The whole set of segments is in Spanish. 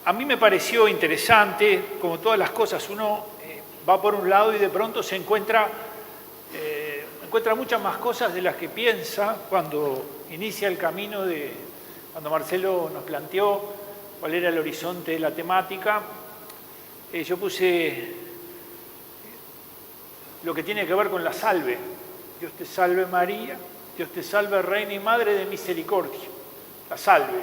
A mí me pareció interesante, como todas las cosas, uno va por un lado y de pronto se encuentra muchas más cosas de las que piensa cuando inicia el camino cuando Marcelo nos planteó cuál era el horizonte de la temática. Yo puse lo que tiene que ver con la salve. Dios te salve María, Dios te salve Reina y Madre de Misericordia. La salve.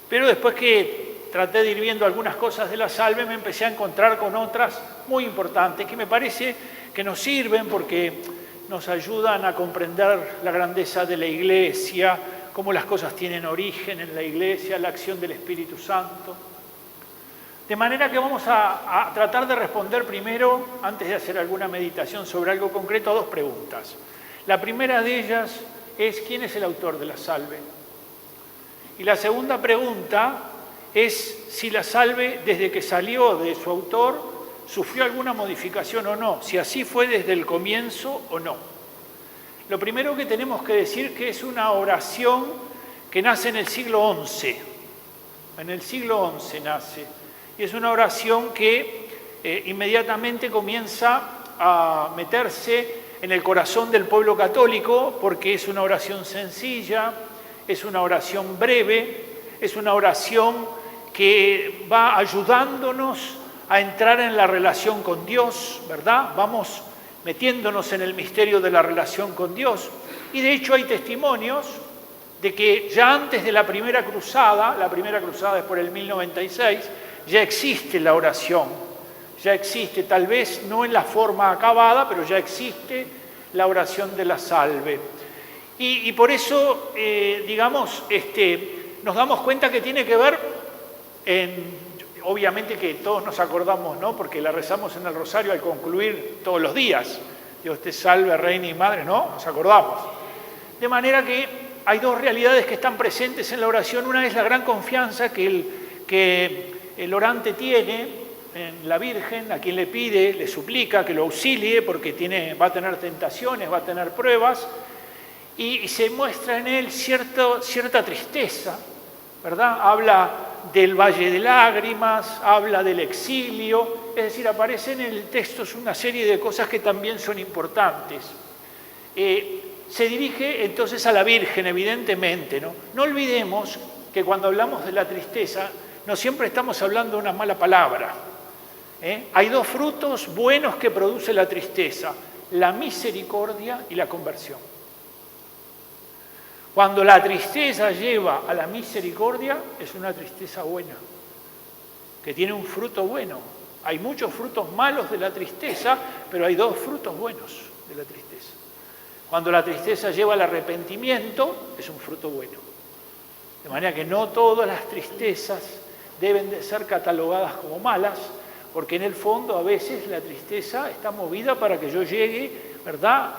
Pero después que traté de ir viendo algunas cosas de la salve, me empecé a encontrar con otras muy importantes que me parece que nos sirven porque nos ayudan a comprender la grandeza de la Iglesia, cómo las cosas tienen origen en la Iglesia, la acción del Espíritu Santo. De manera que vamos a tratar de responder primero, antes de hacer alguna meditación sobre algo concreto, a dos preguntas. La primera de ellas es ¿quién es el autor de la salve? Y la segunda pregunta es si la salve, desde que salió de su autor, sufrió alguna modificación o no, si así fue desde el comienzo o no. Lo primero que tenemos que decir es que es una oración que nace en el siglo XI. En el siglo XI nace. Y es una oración que inmediatamente comienza a meterse en el corazón del pueblo católico porque es una oración sencilla, es una oración breve, es una oración que va ayudándonos a entrar en la relación con Dios, ¿verdad? Vamos metiéndonos en el misterio de la relación con Dios. Y de hecho hay testimonios de que ya antes de la primera cruzada es por el 1096, ya existe la oración, ya existe, tal vez no en la forma acabada, pero ya existe la oración de la salve. Y por eso, nos damos cuenta que tiene que ver, obviamente que todos nos acordamos, ¿no? Porque la rezamos en el rosario al concluir todos los días. Dios te salve, Reina y Madre, ¿no? Nos acordamos. De manera que hay dos realidades que están presentes en la oración. Una es la gran confianza que el orante tiene en la Virgen, a quien le pide, le suplica que lo auxilie porque va a tener tentaciones, va a tener pruebas, y se muestra en él cierta tristeza, ¿verdad? Habla del valle de lágrimas, habla del exilio, es decir, aparece en el texto una serie de cosas que también son importantes. Se dirige entonces a la Virgen, evidentemente, ¿no? No olvidemos que cuando hablamos de la tristeza, no siempre estamos hablando de una mala palabra. Hay dos frutos buenos que produce la tristeza, la misericordia y la conversión. Cuando la tristeza lleva a la misericordia, es una tristeza buena, que tiene un fruto bueno. Hay muchos frutos malos de la tristeza, pero hay dos frutos buenos de la tristeza. Cuando la tristeza lleva al arrepentimiento, es un fruto bueno. De manera que no todas las tristezas deben de ser catalogadas como malas, porque en el fondo a veces la tristeza está movida para que yo llegue, ¿verdad?,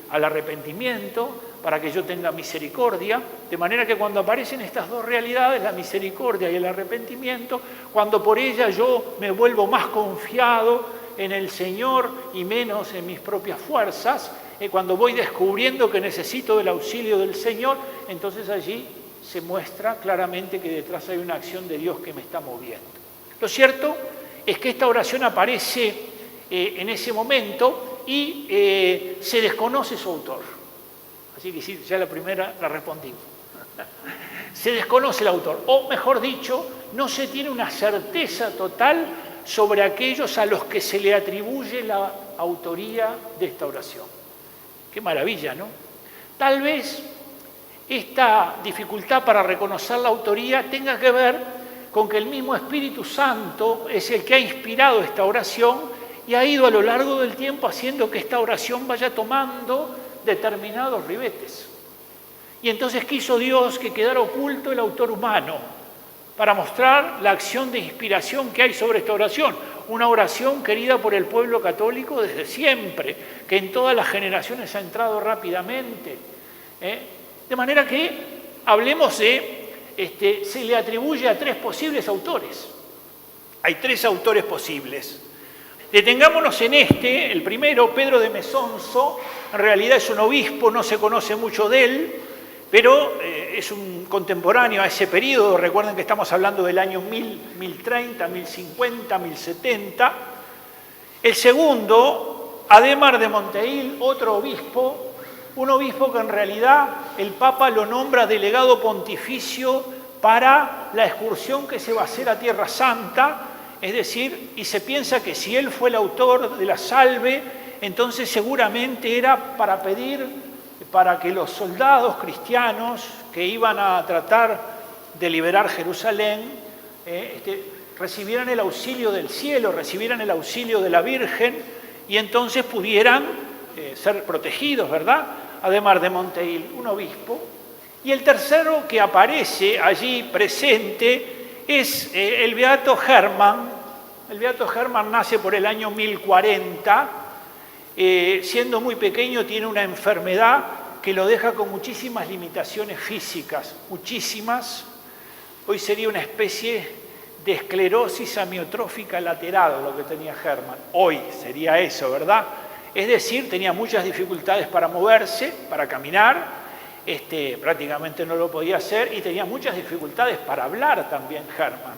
al arrepentimiento, para que yo tenga misericordia, de manera que cuando aparecen estas dos realidades, la misericordia y el arrepentimiento, cuando por ella yo me vuelvo más confiado en el Señor y menos en mis propias fuerzas, cuando voy descubriendo que necesito del auxilio del Señor, entonces allí se muestra claramente que detrás hay una acción de Dios que me está moviendo. Lo cierto es que esta oración aparece en ese momento y se desconoce su autor. Así que sí, ya la primera la respondimos. Se desconoce el autor, o mejor dicho, no se tiene una certeza total sobre aquellos a los que se le atribuye la autoría de esta oración. Qué maravilla, ¿no? Tal vez esta dificultad para reconocer la autoría tenga que ver con que el mismo Espíritu Santo es el que ha inspirado esta oración y ha ido a lo largo del tiempo haciendo que esta oración vaya tomando determinados ribetes. Y entonces quiso Dios que quedara oculto el autor humano para mostrar la acción de inspiración que hay sobre esta oración. Una oración querida por el pueblo católico desde siempre, que en todas las generaciones ha entrado rápidamente. De manera que hablemos se le atribuye a tres posibles autores. Hay tres autores posibles. Detengámonos en el primero, Pedro de Mesonso. En realidad es un obispo, no se conoce mucho de él, pero es un contemporáneo a ese periodo. Recuerden que estamos hablando del año 1000, 1030, 1050, 1070. El segundo, Adhemar de Monteil, otro obispo, un obispo que en realidad el Papa lo nombra delegado pontificio para la excursión que se va a hacer a Tierra Santa, es decir, y se piensa que si él fue el autor de la salve, entonces seguramente era para pedir para que los soldados cristianos que iban a tratar de liberar Jerusalén recibieran el auxilio del cielo, recibieran el auxilio de la Virgen y entonces pudieran ser protegidos, ¿verdad? Adhemar de Monteil, un obispo. Y el tercero que aparece allí presente es el beato Germán. El beato Germán nace por el año 1040, siendo muy pequeño tiene una enfermedad que lo deja con muchísimas limitaciones físicas, muchísimas. Hoy sería una especie de esclerosis amiotrófica lateral lo que tenía Germán. Hoy sería eso, ¿verdad? Es decir, tenía muchas dificultades para moverse, para caminar, prácticamente no lo podía hacer y tenía muchas dificultades para hablar también Germán.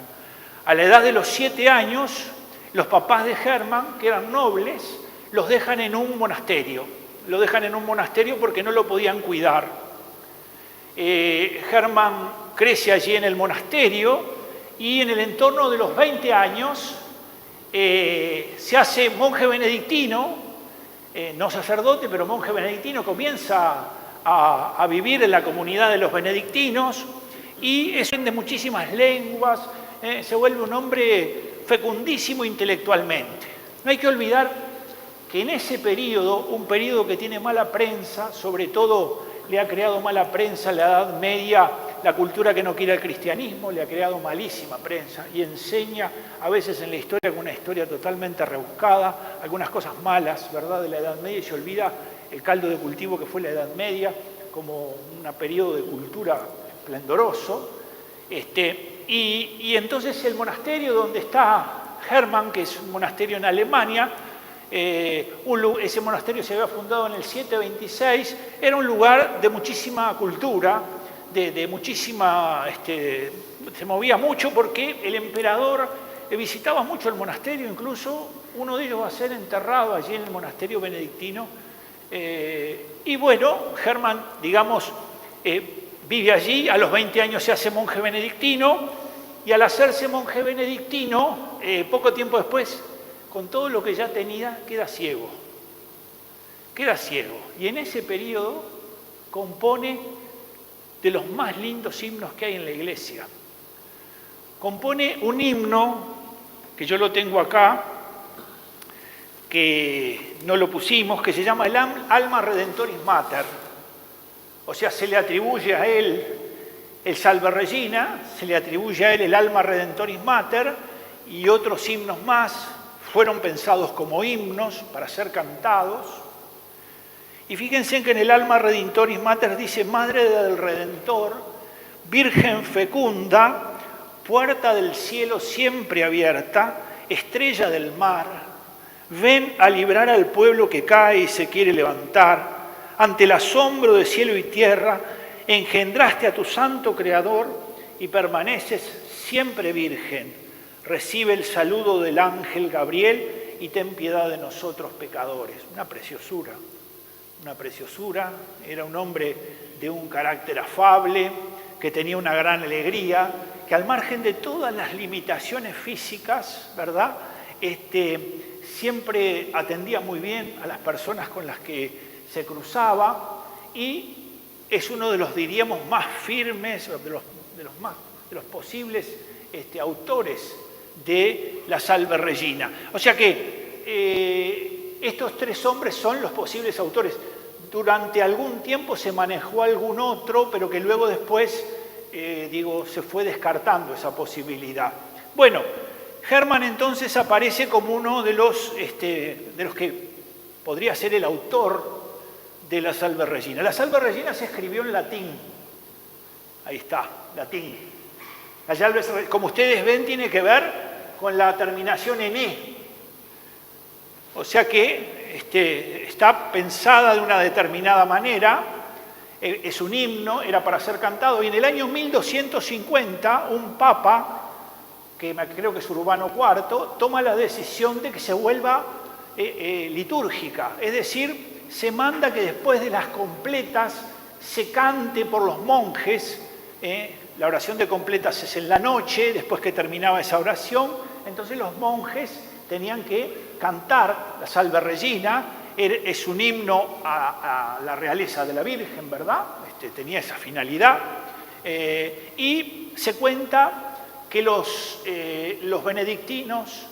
A la edad de los 7 años, los papás de Germán, que eran nobles, los dejan en un monasterio. Lo dejan en un monasterio porque no lo podían cuidar. Germán crece allí en el monasterio y en el entorno de los 20 años se hace monje benedictino, no sacerdote, pero monje benedictino, comienza a vivir en la comunidad de los benedictinos y aprende muchísimas lenguas, se vuelve un hombre fecundísimo intelectualmente. No hay que olvidar que en ese periodo, un periodo que tiene mala prensa, sobre todo le ha creado mala prensa en la Edad Media, la cultura que no quiere el cristianismo, le ha creado malísima prensa y enseña a veces en la historia con una historia totalmente rebuscada, algunas cosas malas, ¿verdad?, de la Edad Media y se olvida el caldo de cultivo que fue la Edad Media como un periodo de cultura esplendoroso. Y entonces el monasterio donde está Germán, que es un monasterio en Alemania, ese monasterio se había fundado en el 726, era un lugar de muchísima cultura, de muchísima, se movía mucho porque el emperador visitaba mucho el monasterio, incluso uno de ellos va a ser enterrado allí en el monasterio benedictino. Y bueno, Germán, digamos, vive allí, a los 20 años se hace monje benedictino y al hacerse monje benedictino, poco tiempo después, con todo lo que ya tenía, queda ciego. Queda ciego. Y en ese periodo compone de los más lindos himnos que hay en la iglesia. Compone un himno, que yo lo tengo acá, que no lo pusimos, que se llama el Alma Redentoris Mater. O sea, se le atribuye a él el Salve Regina, se le atribuye a él el Alma Redentoris Mater y otros himnos más. Fueron pensados como himnos para ser cantados. Y fíjense que en el Alma Redentoris Mater dice: Madre del Redentor, Virgen fecunda, puerta del cielo siempre abierta, estrella del mar, ven a librar al pueblo que cae y se quiere levantar. Ante el asombro de cielo y tierra, engendraste a tu santo Creador y permaneces siempre virgen. Recibe el saludo del ángel Gabriel y ten piedad de nosotros pecadores. Una preciosura, una preciosura. Era un hombre de un carácter afable, que tenía una gran alegría, que al margen de todas las limitaciones físicas, ¿verdad?, siempre atendía muy bien a las personas con las que se cruzaba y es uno de los, diríamos, más firmes, de los posibles autores de la Salve Regina. O sea que estos 3 hombres son los posibles autores. Durante algún tiempo se manejó algún otro, pero que luego después, se fue descartando esa posibilidad. Bueno, Germán entonces aparece como uno de los que podría ser el autor de la Salve Regina. La Salve Regina se escribió en latín. Ahí está, latín. La Salve, como ustedes ven, tiene que ver con la terminación en E. O sea que está pensada de una determinada manera. es un himno, era para ser cantado, y en el año 1250 un papa, que creo que es Urbano IV, toma la decisión de que se vuelva litúrgica, es decir, se manda que después de las completas se cante por los monjes. La oración de completas es en la noche, después que terminaba esa oración, entonces los monjes tenían que cantar la Salve Regina. Es un himno a la realeza de la Virgen, ¿verdad? Tenía esa finalidad. Y se cuenta que los benedictinos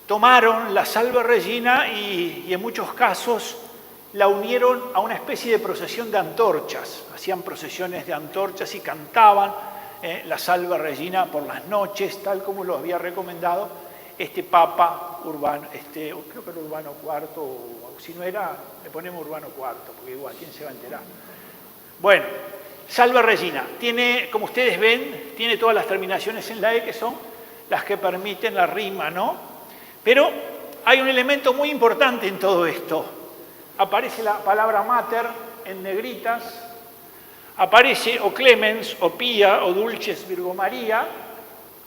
tomaron la Salve Regina y en muchos casos la unieron a una especie de procesión de antorchas. Hacían procesiones de antorchas y cantaban la Salve Regina por las noches, tal como lo había recomendado este Papa Urbano, creo que era Urbano IV, o si no era, le ponemos Urbano IV, porque igual, ¿quién se va a enterar? Bueno, Salve Regina, tiene, como ustedes ven, tiene todas las terminaciones en la E, que son las que permiten la rima, ¿no? Pero hay un elemento muy importante en todo esto. Aparece la palabra mater en negritas, aparece o clemens, o pía, o dulces Virgo María,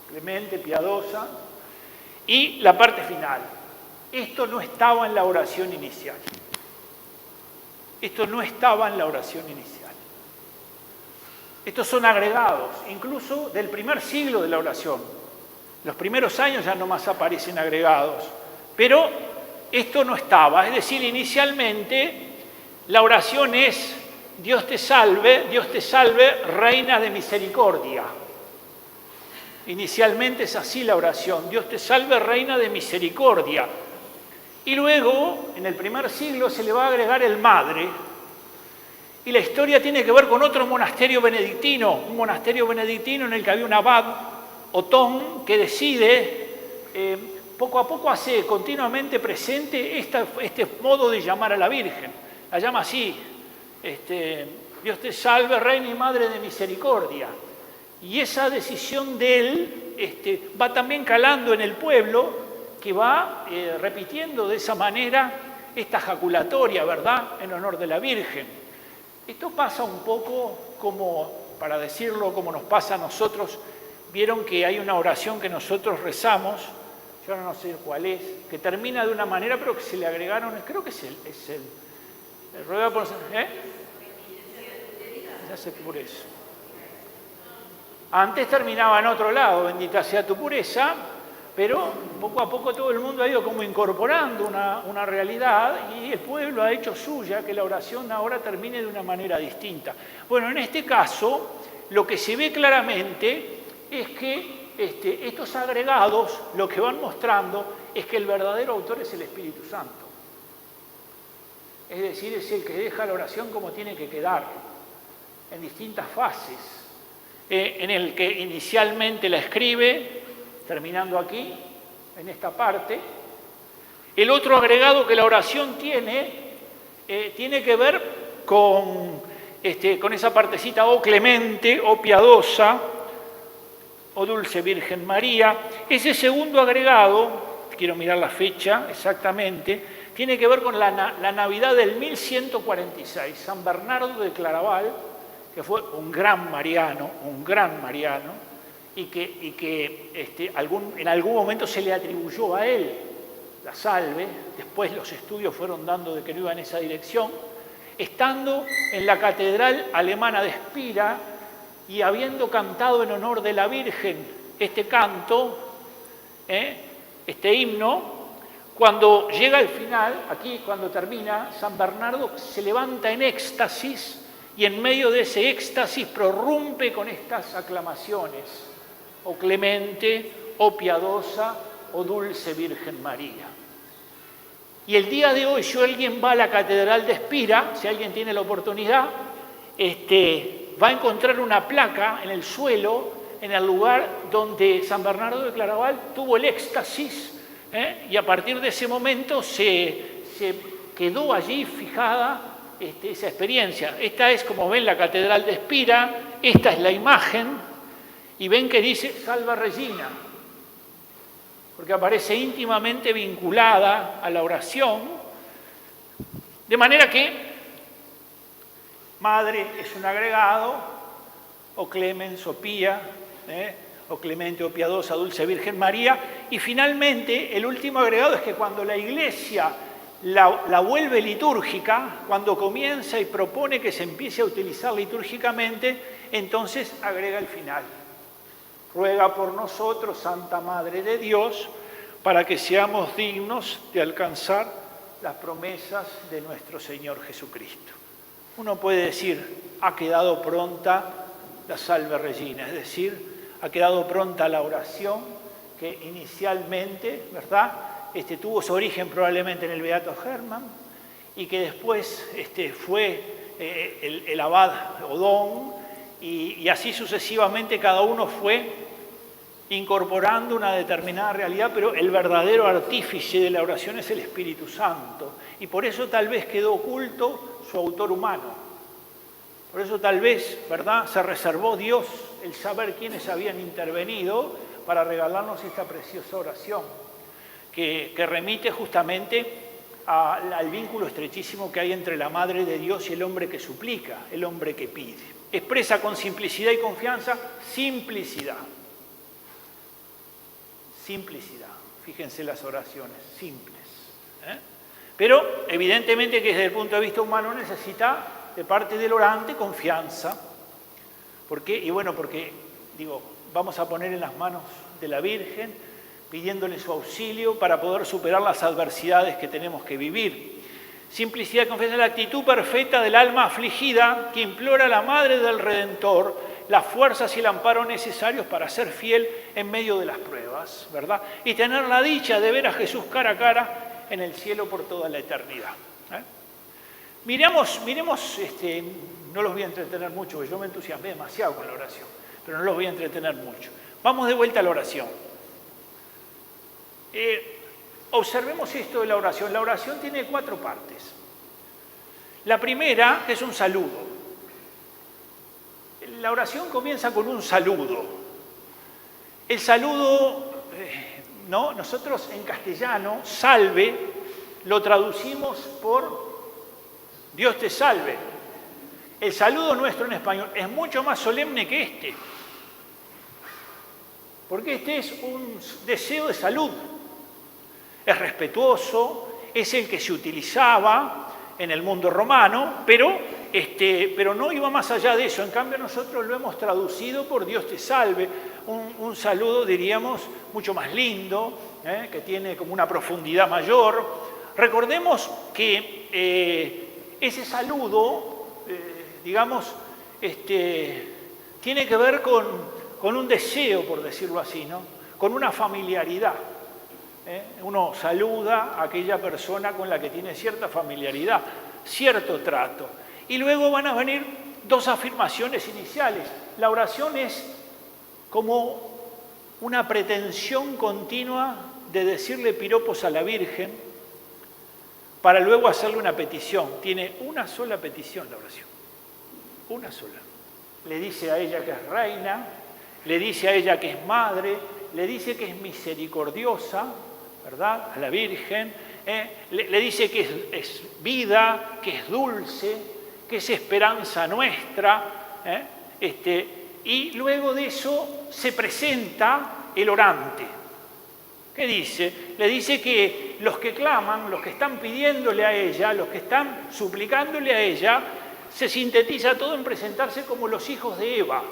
clemente, piadosa, y la parte final. Esto no estaba en la oración inicial. Esto no estaba en la oración inicial. Estos son agregados, incluso del primer siglo de la oración. Los primeros años ya no más aparecen agregados, pero esto no estaba. Es decir, inicialmente la oración es Dios te salve, Reina de misericordia. Inicialmente es así la oración, Dios te salve, Reina de misericordia. Y luego, en el primer siglo, se le va a agregar el Madre. Y la historia tiene que ver con otro monasterio benedictino, un monasterio benedictino en el que había un abad, Otón, que decide, poco a poco hace continuamente presente este modo de llamar a la Virgen. La llama así, Dios te salve, Reina y Madre de misericordia. Y esa decisión de él va también calando en el pueblo, que va repitiendo de esa manera esta jaculatoria, ¿verdad?, en honor de la Virgen. Esto pasa un poco como, para decirlo como nos pasa a nosotros, vieron que hay una oración que nosotros rezamos, yo ahora no sé cuál es, que termina de una manera, pero que se le agregaron, creo que es el ruega por... Ya sé por eso. Antes terminaba en otro lado, bendita sea tu pureza, pero poco a poco todo el mundo ha ido como incorporando una realidad y el pueblo ha hecho suya que la oración ahora termine de una manera distinta. Bueno, en este caso, lo que se ve claramente es que estos agregados lo que van mostrando es que el verdadero autor es el Espíritu Santo. Es decir, es el que deja la oración como tiene que quedar, en distintas fases. En el que inicialmente la escribe, terminando aquí, en esta parte. El otro agregado que la oración tiene que ver con esa partecita o clemente, o piadosa, o dulce Virgen María. Ese segundo agregado, quiero mirar la fecha exactamente, tiene que ver con la Navidad del 1146, San Bernardo de Claraval, que fue un gran mariano, y que en algún momento se le atribuyó a él la salve. Después los estudios fueron dando de que no iba en esa dirección. Estando en la catedral alemana de Spira y habiendo cantado en honor de la Virgen este canto, este himno, cuando llega al final, aquí cuando termina, San Bernardo se levanta en éxtasis y en medio de ese éxtasis prorrumpe con estas aclamaciones: o clemente, o piadosa, o dulce Virgen María. Y el día de hoy, si alguien va a la catedral de Spira, si alguien tiene la oportunidad, va a encontrar una placa en el suelo, en el lugar donde San Bernardo de Claraval tuvo el éxtasis, y a partir de ese momento se quedó allí fijada esa experiencia. Esta es, como ven, la catedral de Spira, esta es la imagen, y ven que dice Salve Regina, porque aparece íntimamente vinculada a la oración, de manera que madre es un agregado, o clemens, o pía, o clemente, o piadosa, dulce Virgen María. Y finalmente, el último agregado es que cuando la Iglesia la vuelve litúrgica, cuando comienza y propone que se empiece a utilizar litúrgicamente, entonces agrega el final. Ruega por nosotros, Santa Madre de Dios, para que seamos dignos de alcanzar las promesas de nuestro Señor Jesucristo. Uno puede decir, ha quedado pronta la Salve Regina, es decir, ha quedado pronta la oración que inicialmente, ¿verdad?, tuvo su origen probablemente en el Beato Germán y que después fue el abad Odón y así sucesivamente cada uno fue incorporando una determinada realidad, pero el verdadero artífice de la oración es el Espíritu Santo. Y por eso tal vez quedó oculto su autor humano. Por eso tal vez, ¿verdad?, se reservó Dios el saber quiénes habían intervenido para regalarnos esta preciosa oración, que remite justamente al vínculo estrechísimo que hay entre la Madre de Dios y el hombre que suplica, el hombre que pide. Expresa con simplicidad y confianza, simplicidad. Simplicidad. Fíjense las oraciones, simples. Pero evidentemente que desde el punto de vista humano necesita de parte del orante confianza. ¿Por qué? Y bueno, porque, vamos a poner en las manos de la Virgen, pidiéndole su auxilio para poder superar las adversidades que tenemos que vivir. Simplicidad y confianza es la actitud perfecta del alma afligida que implora a la Madre del Redentor las fuerzas y el amparo necesarios para ser fiel en medio de las pruebas, ¿verdad? Y tener la dicha de ver a Jesús cara a cara en el cielo por toda la eternidad. Miremos, no los voy a entretener mucho, porque yo me entusiasmé demasiado con la oración, pero no los voy a entretener mucho. Vamos de vuelta a la oración. Observemos esto de la oración. La oración tiene 4 partes. La primera es un saludo. La oración comienza con un saludo. El saludo, nosotros en castellano, salve, lo traducimos por Dios te salve. El saludo nuestro en español es mucho más solemne que este, porque este es un deseo de salud. Es respetuoso, es el que se utilizaba en el mundo romano, pero no iba más allá de eso. En cambio, nosotros lo hemos traducido por Dios te salve, un saludo, diríamos, mucho más lindo, que tiene como una profundidad mayor. Recordemos que ese saludo, tiene que ver con un deseo, por decirlo así, ¿no?, con una familiaridad. Uno saluda a aquella persona con la que tiene cierta familiaridad, cierto trato. Y luego van a venir 2 afirmaciones iniciales. La oración es como una pretensión continua de decirle piropos a la Virgen para luego hacerle una petición. Tiene una sola petición la oración, una sola. Le dice a ella que es reina, le dice a ella que es madre, le dice que es misericordiosa, ¿verdad?, a la Virgen, le dice que es vida, que es dulce, que es esperanza nuestra, y luego de eso se presenta el orante. ¿Qué dice? Le dice que los que claman, los que están pidiéndole a ella, los que están suplicándole a ella, se sintetiza todo en presentarse como los hijos de Eva,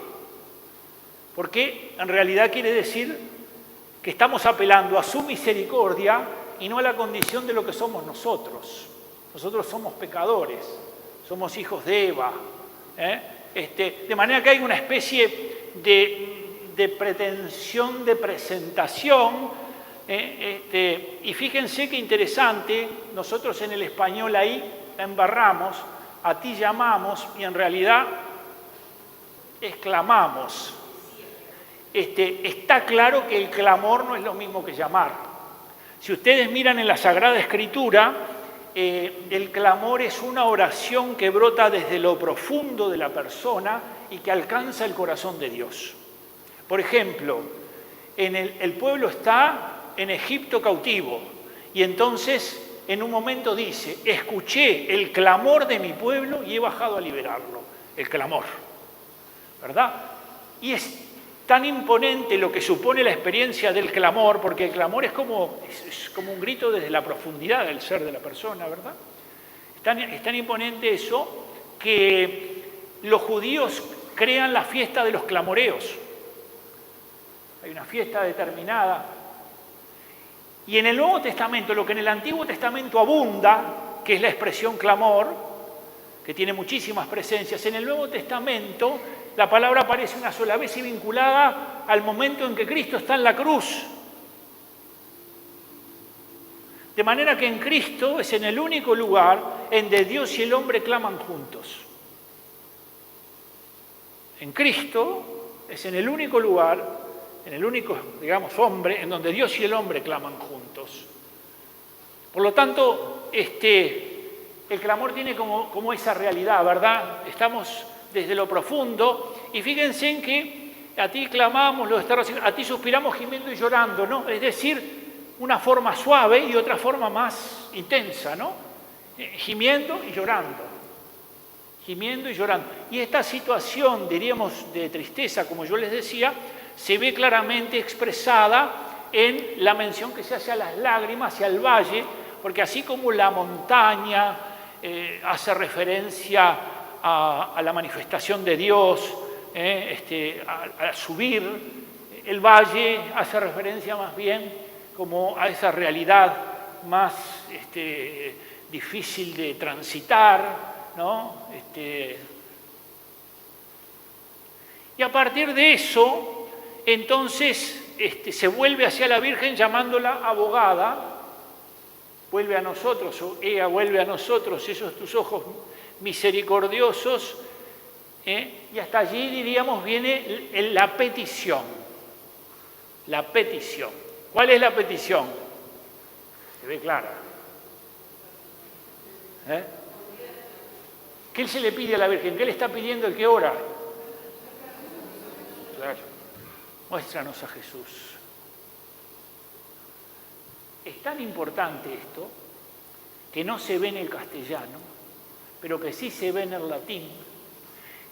porque en realidad quiere decir que estamos apelando a su misericordia y no a la condición de lo que somos nosotros. Nosotros somos pecadores, somos hijos de Eva. De manera que hay una especie de pretensión de presentación. Y fíjense qué interesante, nosotros en el español ahí la embarramos, a ti llamamos y en realidad exclamamos. Está claro que el clamor no es lo mismo que llamar. Si ustedes miran en la Sagrada Escritura, el clamor es una oración que brota desde lo profundo de la persona y que alcanza el corazón de Dios. Por ejemplo, el pueblo está en Egipto cautivo y entonces en un momento dice, escuché el clamor de mi pueblo y he bajado a liberarlo. el clamor, ¿verdad? Y es tan imponente lo que supone la experiencia del clamor, porque el clamor es como un grito desde la profundidad del ser de la persona, ¿verdad? Es tan imponente eso que los judíos crean la fiesta de los clamoreos. Hay una fiesta determinada. Y en el Nuevo Testamento, lo que en el Antiguo Testamento abunda, que es la expresión clamor, que tiene muchísimas presencias, en el Nuevo Testamento la palabra aparece una sola vez y vinculada al momento en que Cristo está en la cruz. De manera que en Cristo es en el único lugar en donde Dios y el hombre claman juntos. En Cristo es en el único lugar, en el único, digamos, hombre, en donde Dios y el hombre claman juntos. Por lo tanto, el clamor tiene como esa realidad, ¿verdad? Estamos desde lo profundo, y fíjense en que a ti clamamos, a ti suspiramos gimiendo y llorando, ¿no? Es decir, una forma suave y otra forma más intensa, ¿no? Gimiendo y llorando. Gimiendo y llorando. Y esta situación, diríamos, de tristeza, como yo les decía, se ve claramente expresada en la mención que se hace a las lágrimas y al valle, porque así como la montaña hace referencia a la manifestación de Dios, a subir, el valle hace referencia más bien como a esa realidad más difícil de transitar, ¿no? Y a partir de eso, entonces se vuelve hacia la Virgen llamándola abogada, vuelve a nosotros, o ella vuelve a nosotros, esos tus ojos misericordiosos, y hasta allí, diríamos, viene la petición. La petición. ¿Cuál es la petición? Se ve clara. ¿Qué se le pide a la Virgen? ¿Qué le está pidiendo el que ora? Claro. Muéstranos a Jesús. Es tan importante esto que no se ve en el castellano, pero que sí se ve en el latín,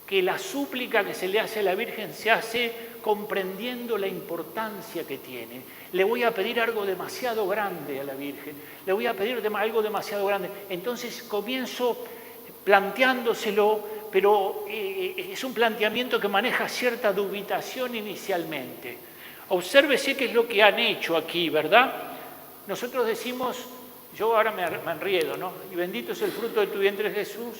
que la súplica que se le hace a la Virgen se hace comprendiendo la importancia que tiene. Le voy a pedir algo demasiado grande a la Virgen, le voy a pedir algo demasiado grande. Entonces comienzo planteándoselo, pero es un planteamiento que maneja cierta dubitación inicialmente. Obsérvese qué es lo que han hecho aquí, ¿verdad? Nosotros decimos, yo ahora me enriedo, ¿no? Y bendito es el fruto de tu vientre, Jesús.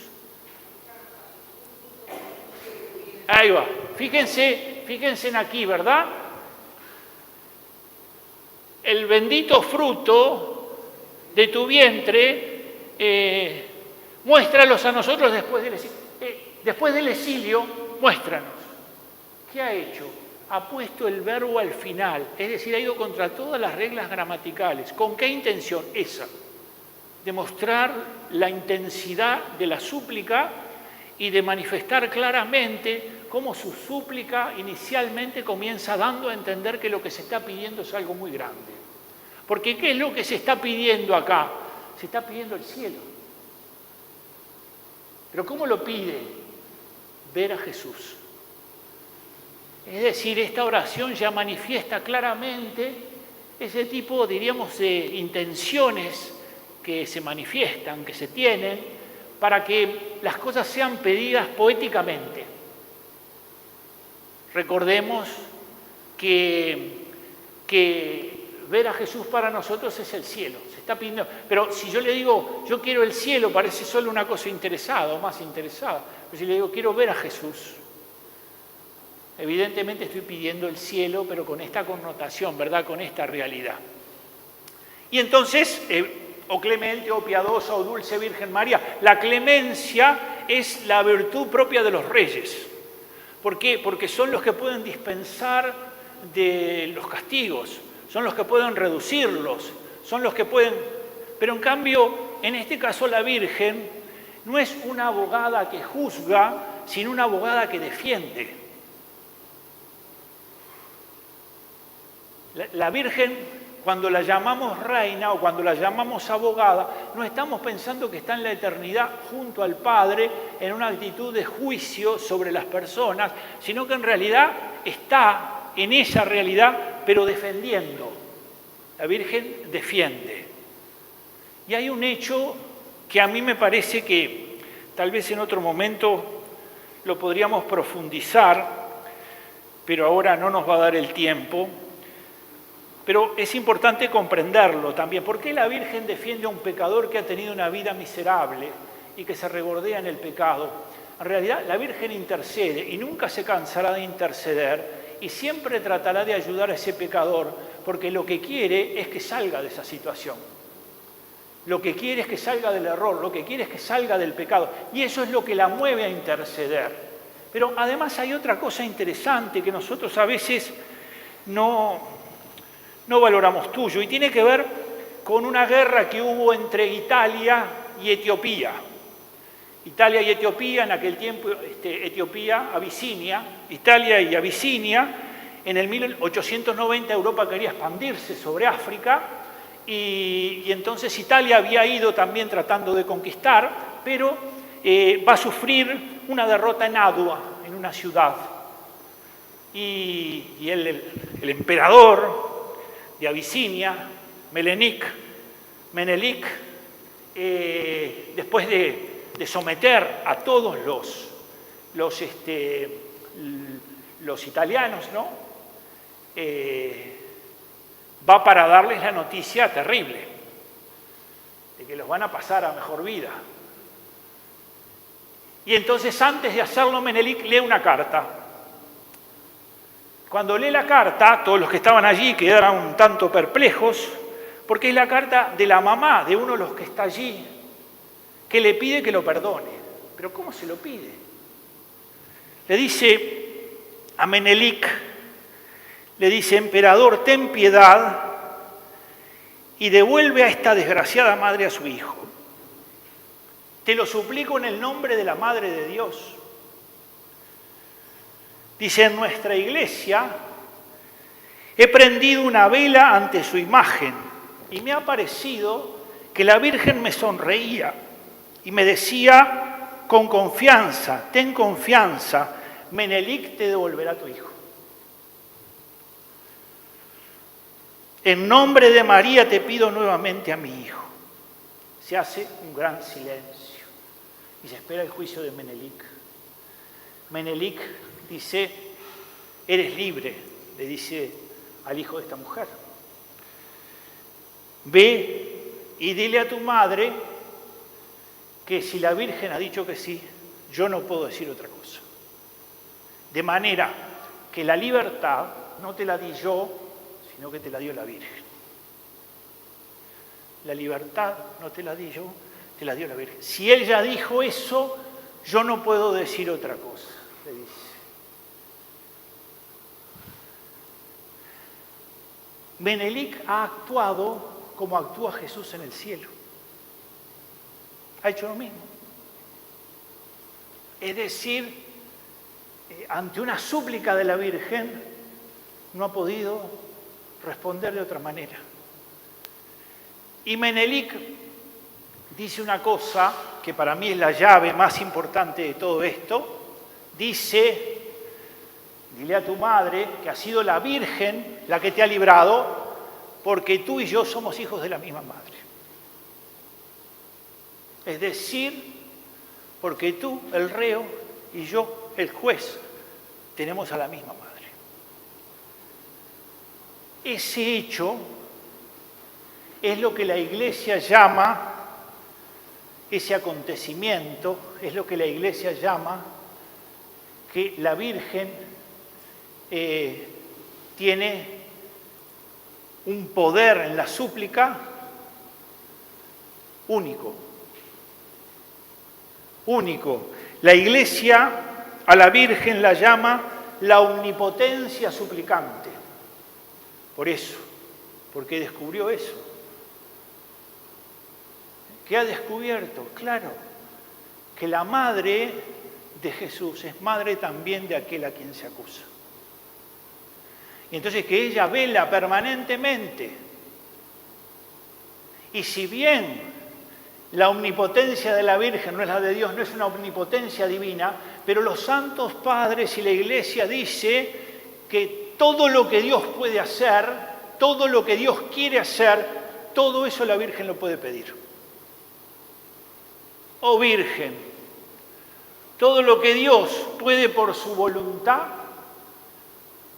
Ahí va. Fíjense en aquí, ¿verdad? El bendito fruto de tu vientre, muéstralos a nosotros después del exilio, muéstranos. ¿Qué ha hecho? Ha puesto el verbo al final, es decir, ha ido contra todas las reglas gramaticales. ¿Con qué intención? Esa. Demostrar la intensidad de la súplica y de manifestar claramente cómo su súplica inicialmente comienza dando a entender que lo que se está pidiendo es algo muy grande. Porque ¿qué es lo que se está pidiendo acá? Se está pidiendo el cielo. ¿Pero cómo lo pide? Ver a Jesús. Es decir, esta oración ya manifiesta claramente ese tipo, diríamos, de intenciones que se manifiestan, que se tienen, para que las cosas sean pedidas poéticamente. Recordemos que ver a Jesús para nosotros es el cielo. Se está pidiendo, pero si yo le digo, yo quiero el cielo, parece solo una cosa interesada o más interesada. Pero si le digo, quiero ver a Jesús, evidentemente estoy pidiendo el cielo, pero con esta connotación, ¿verdad? Con esta realidad. Y entonces, oh clemente, oh piadosa, oh dulce Virgen María, la clemencia es la virtud propia de los reyes. ¿Por qué? Porque son los que pueden dispensar de los castigos, son los que pueden reducirlos, son los que pueden... Pero en cambio, en este caso la Virgen no es una abogada que juzga, sino una abogada que defiende. La Virgen cuando la llamamos reina o cuando la llamamos abogada, no estamos pensando que está en la eternidad junto al Padre en una actitud de juicio sobre las personas, sino que en realidad está en esa realidad, pero defendiendo. La Virgen defiende. Y hay un hecho que a mí me parece que tal vez en otro momento lo podríamos profundizar, pero ahora no nos va a dar el tiempo. Pero es importante comprenderlo también. ¿Por qué la Virgen defiende a un pecador que ha tenido una vida miserable y que se regordea en el pecado? En realidad, la Virgen intercede y nunca se cansará de interceder y siempre tratará de ayudar a ese pecador, porque lo que quiere es que salga de esa situación. Lo que quiere es que salga del error, lo que quiere es que salga del pecado. Y eso es lo que la mueve a interceder. Pero además hay otra cosa interesante que nosotros a veces no valoramos tuyo, y tiene que ver con una guerra que hubo entre Italia y Etiopía. Italia y Etiopía, en aquel tiempo Etiopía, Abisinia, Italia y Abisinia. En el 1890 Europa quería expandirse sobre África y entonces Italia había ido también tratando de conquistar, pero va a sufrir una derrota en Adua, en una ciudad. Y el emperador de Abisinia, Menelik, después de someter a todos los italianos, ¿no? Va para darles la noticia terrible de que los van a pasar a mejor vida. Y entonces, antes de hacerlo, Menelik lee una carta. Cuando lee la carta, todos los que estaban allí quedaron un tanto perplejos, porque es la carta de la mamá de uno de los que está allí, que le pide que lo perdone. ¿Pero cómo se lo pide? Le dice a Menelik, le dice: emperador, ten piedad y devuelve a esta desgraciada madre a su hijo. Te lo suplico en el nombre de la Madre de Dios. Dice: en nuestra iglesia he prendido una vela ante su imagen y me ha parecido que la Virgen me sonreía y me decía con confianza: ten confianza, Menelik te devolverá a tu hijo. En nombre de María te pido nuevamente a mi hijo. Se hace un gran silencio y se espera el juicio de Menelik. Menelik dice: eres libre, le dice al hijo de esta mujer. Ve y dile a tu madre que si la Virgen ha dicho que sí, yo no puedo decir otra cosa. De manera que la libertad no te la di yo, sino que te la dio la Virgen. La libertad no te la di yo, te la dio la Virgen. Si ella dijo eso, yo no puedo decir otra cosa, le dice. Menelik ha actuado como actúa Jesús en el cielo. Ha hecho lo mismo. Es decir, ante una súplica de la Virgen, no ha podido responder de otra manera. Y Menelik dice una cosa que para mí es la llave más importante de todo esto. Dice: dile a tu madre que ha sido la Virgen la que te ha librado, porque tú y yo somos hijos de la misma madre. Es decir, porque tú, el reo, y yo, el juez, tenemos a la misma madre. Ese hecho es lo que la Iglesia llama, ese acontecimiento, es lo que la Iglesia llama que la Virgen tiene un poder en la súplica único. Único. La Iglesia a la Virgen la llama la omnipotencia suplicante. Por eso, porque descubrió eso. ¿Qué ha descubierto? Claro, que la madre de Jesús es madre también de aquel a quien se acusa. Y entonces que ella vela permanentemente Y si bien la omnipotencia de la Virgen no es la de Dios, no es una omnipotencia divina, pero los santos padres y la Iglesia dice que todo lo que Dios puede hacer, todo lo que Dios quiere hacer, todo eso la Virgen lo puede pedir. Oh Virgen, todo lo que Dios puede por su voluntad,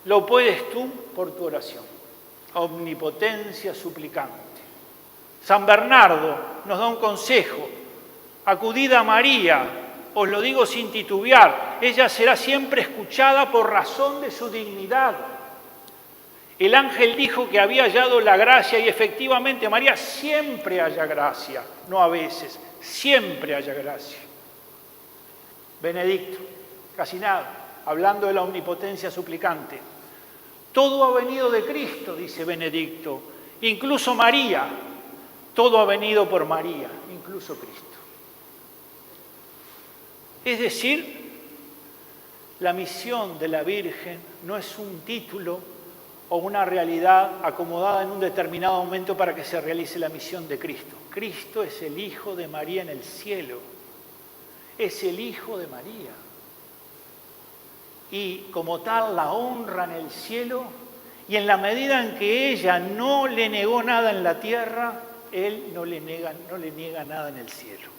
lo puedes tú por tu oración. Omnipotencia suplicante. San Bernardo nos da un consejo: acudid a María, os lo digo sin titubear, ella será siempre escuchada por razón de su dignidad. El ángel dijo que había hallado la gracia y efectivamente María siempre halla gracia, no a veces, siempre halla gracia. Benedicto, casi nada, hablando de la omnipotencia suplicante. Todo ha venido de Cristo, dice Benedicto, incluso María. Todo ha venido por María, incluso Cristo. Es decir, la misión de la Virgen no es un título o una realidad acomodada en un determinado momento para que se realice la misión de Cristo. Cristo es el Hijo de María en el cielo. Es el Hijo de María. Y como tal la honra en el cielo, y en la medida en que ella no le negó nada en la tierra, Él no le niega nada en el cielo.